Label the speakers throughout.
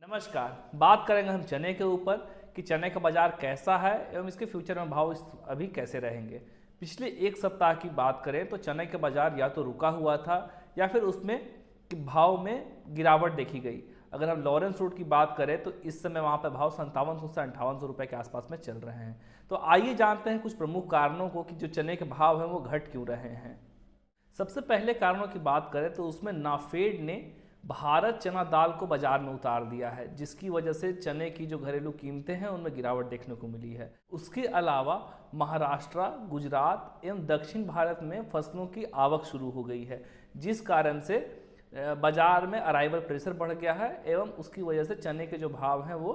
Speaker 1: नमस्कार। बात करेंगे हम चने के ऊपर कि चने का बाजार कैसा है एवं इसके फ्यूचर में भाव अभी कैसे रहेंगे। पिछले एक सप्ताह की बात करें तो चने का बाजार या तो रुका हुआ था या फिर उसमें भाव में गिरावट देखी गई। अगर हम लॉरेंस रूट की बात करें तो इस समय वहाँ पर भाव 5700 से 5800 रुपये के आसपास में चल रहे हैं। तो आइए जानते हैं कुछ प्रमुख कारणों को कि जो चने के भाव हैं वो घट क्यों रहे हैं। सबसे पहले कारणों की बात करें तो उसमें नाफेड ने भारत चना दाल को बाजार में उतार दिया है, जिसकी वजह से चने की जो घरेलू कीमतें हैं उनमें गिरावट देखने को मिली है। उसके अलावा महाराष्ट्र, गुजरात एवं दक्षिण भारत में फसलों की आवक शुरू हो गई है, जिस कारण से बाजार में अराइवल प्रेशर बढ़ गया है एवं उसकी वजह से चने के जो भाव हैं वो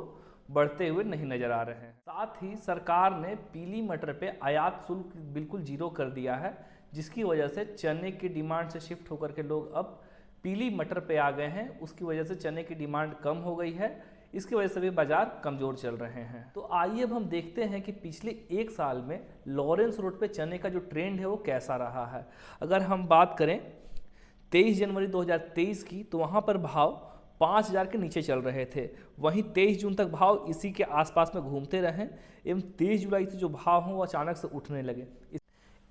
Speaker 1: बढ़ते हुए नहीं नजर आ रहे हैं। साथ ही सरकार ने पीली मटर पे आयात शुल्क बिल्कुल जीरो कर दिया है, जिसकी वजह से चने की डिमांड से शिफ्ट होकर के लोग अब पीली मटर पे आ गए हैं। उसकी वजह से चने की डिमांड कम हो गई है, इसकी वजह से भी बाजार कमज़ोर चल रहे हैं। तो आइए अब हम देखते हैं कि पिछले एक साल में लॉरेंस रोड पे चने का जो ट्रेंड है वो कैसा रहा है। अगर हम बात करें 23 जनवरी 2023 की, तो वहाँ पर भाव 5000 के नीचे चल रहे थे। वहीं 23 जून तक भाव इसी के आसपास में घूमते रहे एवं 23 जुलाई से जो भाव हों वो अचानक से उठने लगे।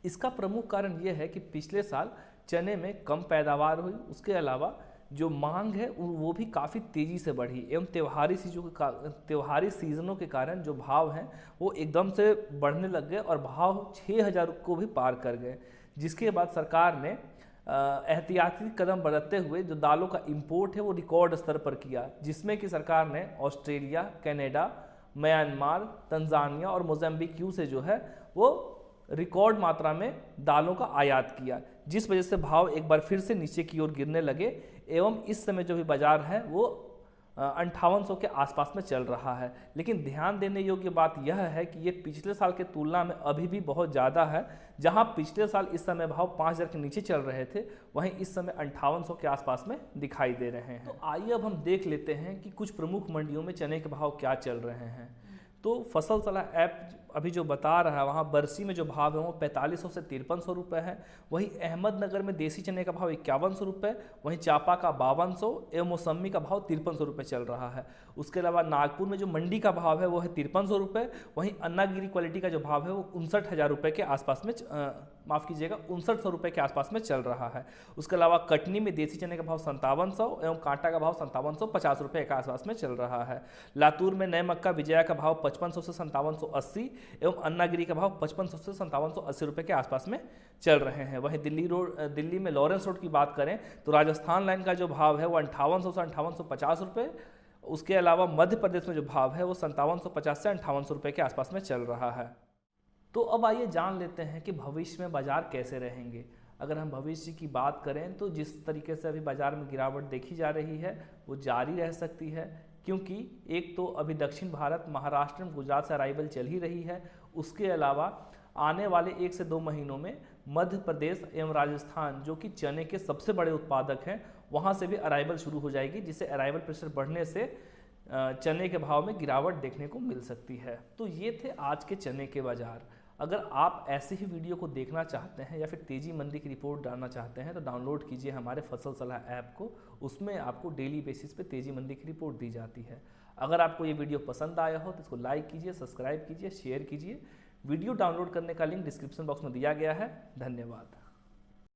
Speaker 1: इसका प्रमुख कारण ये है कि पिछले साल चने में कम पैदावार हुई, उसके अलावा जो मांग है वो भी काफ़ी तेज़ी से बढ़ी एवं त्योहारी सीजनों के कारण जो भाव हैं वो एकदम से बढ़ने लग गए और भाव 6000 को भी पार कर गए। जिसके बाद सरकार ने एहतियाती कदम बरतते हुए जो दालों का इंपोर्ट है वो रिकॉर्ड स्तर पर किया, जिसमें कि सरकार ने ऑस्ट्रेलिया, कनाडा, म्यांमार, तंजानिया और मोज़ाम्बिक से जो है वो रिकॉर्ड मात्रा में दालों का आयात किया, जिस वजह से भाव एक बार फिर से नीचे की ओर गिरने लगे एवं इस समय जो भी बाजार है वो 5800 के आसपास में चल रहा है। लेकिन ध्यान देने योग्य बात यह है कि ये पिछले साल के तुलना में अभी भी बहुत ज़्यादा है। जहां पिछले साल इस समय भाव 5000 के नीचे चल रहे थे, वहीं इस समय 5800 के आसपास में दिखाई दे रहे हैं। तो आइए अब हम देख लेते हैं कि कुछ प्रमुख मंडियों में चने के भाव क्या चल रहे हैं। तो फसल सलाह ऐप अभी जो बता रहा है, वहाँ बरसी में जो भाव है वो 4500 से 5300 रुपये है। वहीं अहमदनगर में देसी चने का भाव 5100 रुपये, वहीं चापा का 5200 एवं मौसमी का भाव 5300 रुपये चल रहा है। उसके अलावा नागपुर में जो मंडी का भाव है वो है 5300 रुपये। वहीं अन्नागिरी क्वालिटी का जो भाव है वो 59,000 रुपये के आसपास में 5900 रुपये के आसपास में चल रहा है। उसके अलावा कटनी में देसी चने का भाव 5700 एवं कांटा का भाव 5750 रुपये के आसपास में चल रहा है। लातूर में नए मक्का विजया का भाव 5500 से 5780 एवं अन्नागिरी का भाव 5500 से 5780 रुपये के आसपास में चल रहे हैं। वहीं दिल्ली में लॉरेंस रोड की बात करें तो राजस्थान लाइन का जो भाव है वो 5800 से 5850 रुपये। उसके अलावा मध्य प्रदेश में जो भाव है वो 5750 से 5800 रुपये के आसपास में चल रहा है। तो अब आइए जान लेते हैं कि भविष्य में बाजार कैसे रहेंगे। अगर हम भविष्य की बात करें तो जिस तरीके से अभी बाजार में गिरावट देखी जा रही है वो जारी रह सकती है, क्योंकि एक तो अभी दक्षिण भारत, महाराष्ट्र में गुजरात से अराइवल चल ही रही है। उसके अलावा आने वाले 1 से 2 महीनों में मध्य प्रदेश एवं राजस्थान, जो कि चने के सबसे बड़े उत्पादक हैं, वहाँ से भी अराइवल शुरू हो जाएगी, जिससे अराइवल प्रेशर बढ़ने से चने के भाव में गिरावट देखने को मिल सकती है। तो ये थे आज के चने के बाजार। अगर आप ऐसे ही वीडियो को देखना चाहते हैं या फिर तेजी मंदी की रिपोर्ट डालना चाहते हैं तो डाउनलोड कीजिए हमारे फसल सलाह ऐप को। उसमें आपको डेली बेसिस पे तेजी मंदी की रिपोर्ट दी जाती है। अगर आपको ये वीडियो पसंद आया हो तो इसको लाइक कीजिए, सब्सक्राइब कीजिए, शेयर कीजिए। वीडियो डाउनलोड करने का लिंक डिस्क्रिप्शन बॉक्स में दिया गया है। धन्यवाद।